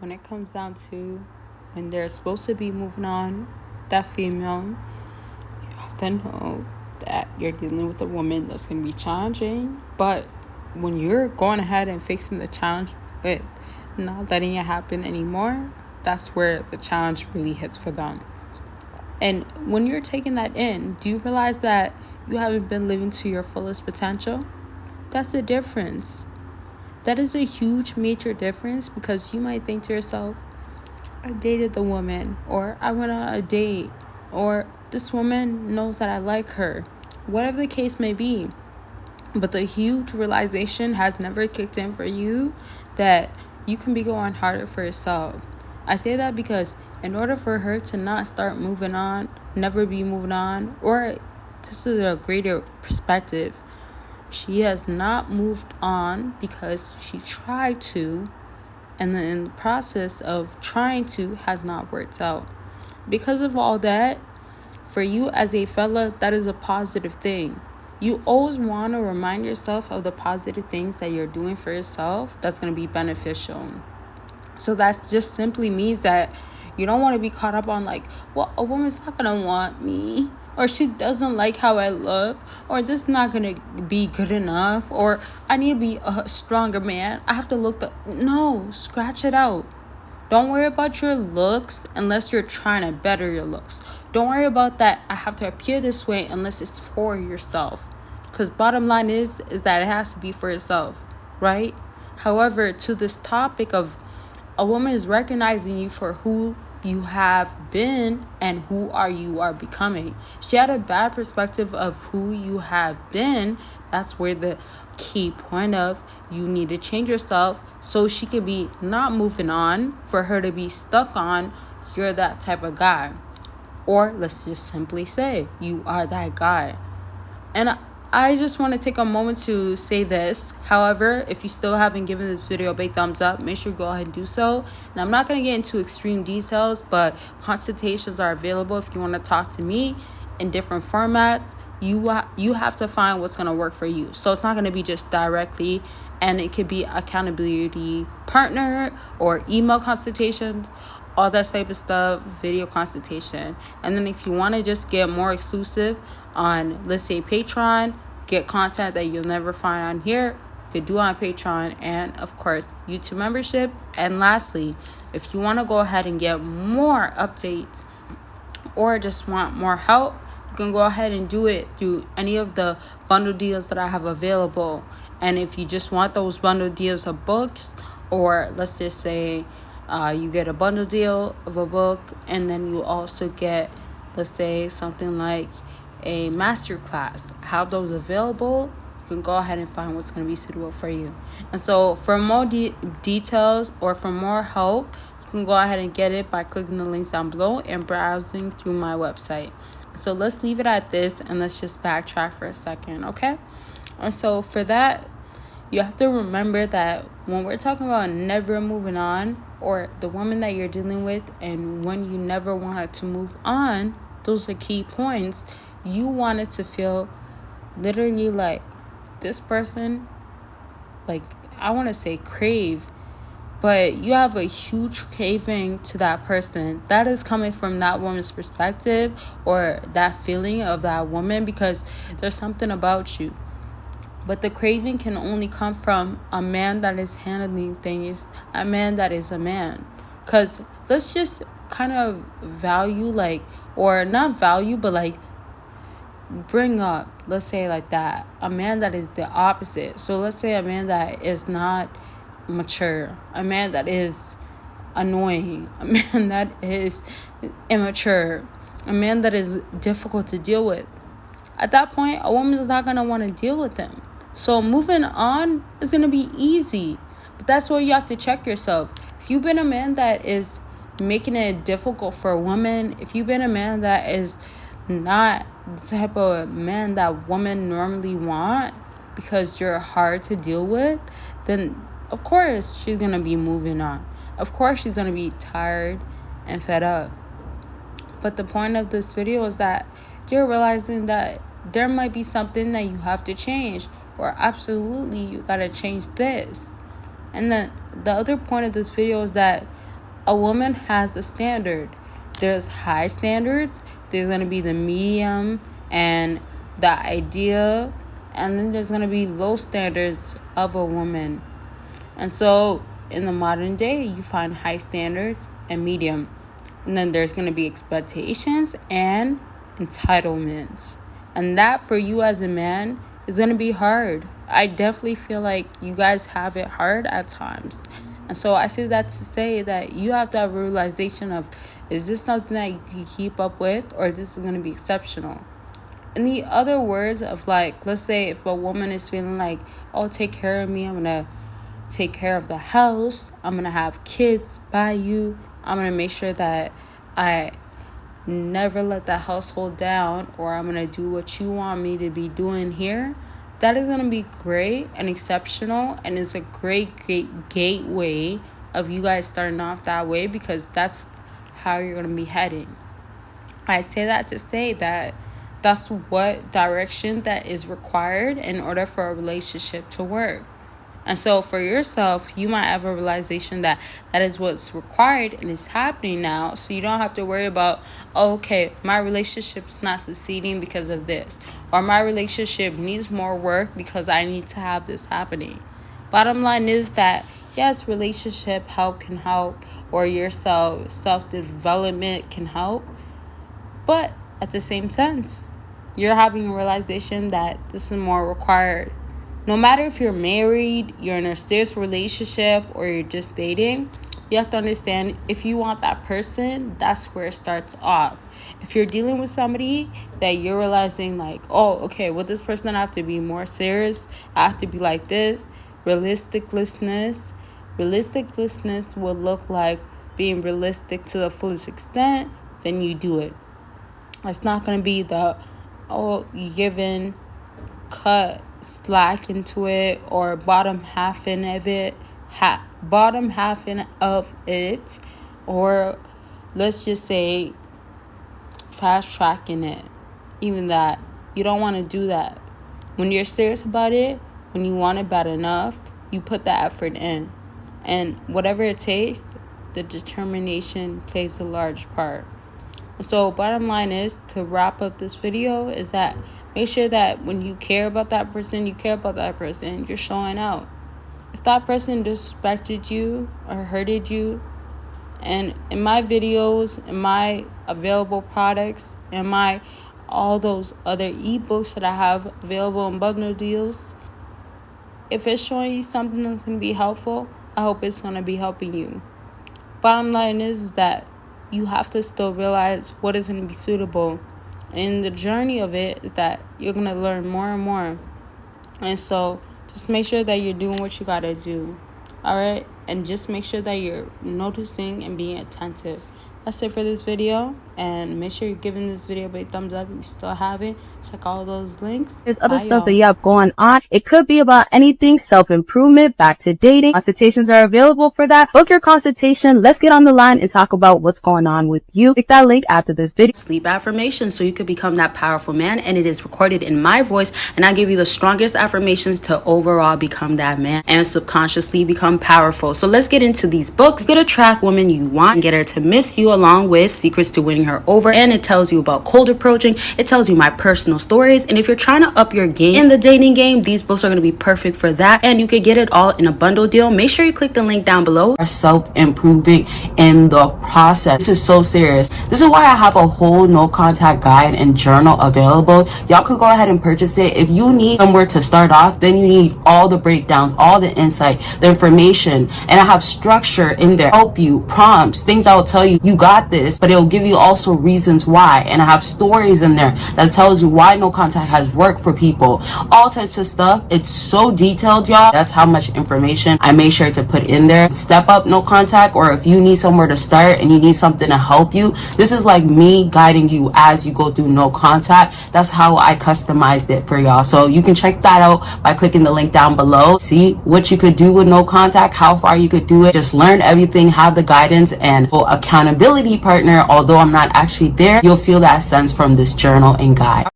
when it comes down to when they're supposed to be moving on, that female, you have to know that you're dealing with a woman that's going to be challenging. But when you're going ahead and facing the challenge with not letting it happen anymore, that's where the challenge really hits for them. And when you're taking that in, do you realize that you haven't been living to your fullest potential? That's the difference. That is a huge major difference, because you might think to yourself, I dated the woman, or I went on a date, or this woman knows that I like her, whatever the case may be. But the huge realization has never kicked in for you that you can be going harder for yourself. I say that because in order for her to not start moving on, never be moving on, or this is a greater perspective, she has not moved on because she tried to, and then in the process of trying to has not worked out. Because of all that, for you as a fella, that is a positive thing. You always want to remind yourself of the positive things that you're doing for yourself that's going to be beneficial. So that just simply means that you don't want to be caught up on like, well, a woman's not going to want me, or she doesn't like how I look, or this is not going to be good enough, or I need to be a stronger man. I have to look No, scratch it out. Don't worry about your looks unless you're trying to better your looks. Don't worry about that I have to appear this way unless it's for yourself. Because bottom line is that it has to be for yourself, right? However, to this topic of a woman is recognizing you for who you have been and who you are becoming. She had a bad perspective of who you have been. That's where the key point of you need to change yourself so she can be not moving on, for her to be stuck on you're that type of guy. Or let's just simply say you are that guy. And I just want to take a moment to say this. However, if you still haven't given this video a big thumbs up, make sure you go ahead and do so. And I'm not going to get into extreme details, but consultations are available if you want to talk to me in different formats. You have to find what's going to work for you. So it's not going to be just directly, and it could be accountability partner or email consultations, all that type of stuff, video consultation. And then if you want to just get more exclusive on, let's say, Patreon, get content that you'll never find on here, you could do on Patreon, and of course YouTube membership. And lastly, if you want to go ahead and get more updates or just want more help, you can go ahead and do it through any of the bundle deals that I have available. And if you just want those bundle deals of books, or let's just say you get a bundle deal of a book, and then you also get, let's say, something like a masterclass, have those available. You can go ahead and find what's going to be suitable for you. And so for more details or for more help, you can go ahead and get it by clicking the links down below and browsing through my website. So let's leave it at this, and let's just backtrack for a second, okay? And so for that, you have to remember that when we're talking about never moving on, or the woman that you're dealing with, and when you never wanted to move on, those are key points. You wanted to feel literally like this person, like, I want to say crave, but you have a huge craving to that person. That is coming from that woman's perspective, or that feeling of that woman, because there's something about you. But the craving can only come from a man that is handling things, a man that is a man. Because let's just kind of value, like, or not value, but like bring up, let's say like that, a man that is the opposite. So let's say a man that is not mature, a man that is annoying, a man that is immature, a man that is difficult to deal with. At that point, a woman is not going to want to deal with him. So moving on is going to be easy. But that's where you have to check yourself. If you've been a man that is making it difficult for a woman, if you've been a man that is not the type of man that women normally want because you're hard to deal with, then of course she's going to be moving on. Of course she's going to be tired and fed up. But the point of this video is that you're realizing that there might be something that you have to change, or absolutely you got to change this. And then the other point of this video is that a woman has a standard. There's high standards, there's going to be the medium and the idea, and then there's going to be low standards of a woman. And so in the modern day, you find high standards and medium. And then there's going to be expectations and entitlements. And that for you as a man is going to be hard. I definitely feel like you guys have it hard at times. And so I say that to say that you have to have a realization of, is this something that you can keep up with, or this is going to be exceptional? In the other words of, like, let's say if a woman is feeling like, oh, take care of me, I'm going to take care of the house, I'm going to have kids by you, I'm going to make sure that I never let the household down, or I'm going to do what you want me to be doing here. That is going to be great and exceptional, and it's a great gateway of you guys starting off that way, because that's how you're going to be heading. I say that to say that that's what direction that is required in order for a relationship to work. And so for yourself, you might have a realization that that is what's required and it's happening now. So you don't have to worry about, oh, okay, my relationship is not succeeding because of this, or my relationship needs more work because I need to have this happening. Bottom line is that, yes, relationship can help, or your self-development can help. But at the same sense, you're having a realization that this is more required. No matter if you're married, you're in a serious relationship, or you're just dating, you have to understand, if you want that person, that's where it starts off. If you're dealing with somebody that you're realizing like, oh, okay, with this person I have to be more serious, I have to be like this. Realisticness would look like being realistic to the fullest extent, then you do it. It's not going to be the, oh, you giving, cut slack into it, or bottom half of it, or let's just say fast tracking it. Even that, you don't want to do that. When you're serious about it, when you want it bad enough, you put the effort in, and whatever it takes, the determination plays a large part. So bottom line is, to wrap up this video, is that make sure that when you care about that person, you're showing out. If that person disrespected you or hurted you, and in my videos, in my available products, in my all those other ebooks that I have available in bundle deals, if it's showing you something that's going to be helpful, I hope it's going to be helping you. Bottom line is that you have to still realize what is going to be suitable. And the journey of it is that you're going to learn more and more. And so just make sure that you're doing what you got to do. All right? And just make sure that you're noticing and being attentive. That's it for this video. And make sure you're giving this video a big thumbs up if you still haven't. Check all those links. There's other Bye, stuff that y'all. you have going on. It could be about anything, self-improvement, back to dating. Consultations are available for that. Book your consultation. Let's get on the line and talk about what's going on with you. Click that link after this video. Sleep affirmations so you could become that powerful man, and it is recorded in my voice, and I give you the strongest affirmations to overall become that man and subconsciously become powerful. So let's get into these books. Get a track woman you want and get her to miss you, along with secrets to winning her over, and it tells you about cold approaching. It tells you my personal stories, and if you're trying to up your game in the dating game, these books are going to be perfect for that, and you could get it all in a bundle deal. Make sure you click the link down below. Are self-improving in the process. This is so serious. This is why I have a whole no contact guide and journal available. Y'all could go ahead and purchase it. If you need somewhere to start off, then you need all the breakdowns, all the insight, the information, and I have structure in there, help you, prompts, things that will tell you you got this, but it'll give you also reasons why. And I have stories in there that tells you why no contact has worked for people, all types of stuff. It's so detailed, y'all. That's how much information I made sure to put in there. Step up no contact, or if you need somewhere to start and you need something to help you, this is like me guiding you as you go through no contact. That's how I customized it for y'all. So you can check that out by clicking the link down below. See what you could do with no contact, how far you could do it. Just learn everything, have the guidance, and accountability partner. Although I'm not actually there, you'll feel that sense from this journal and guide.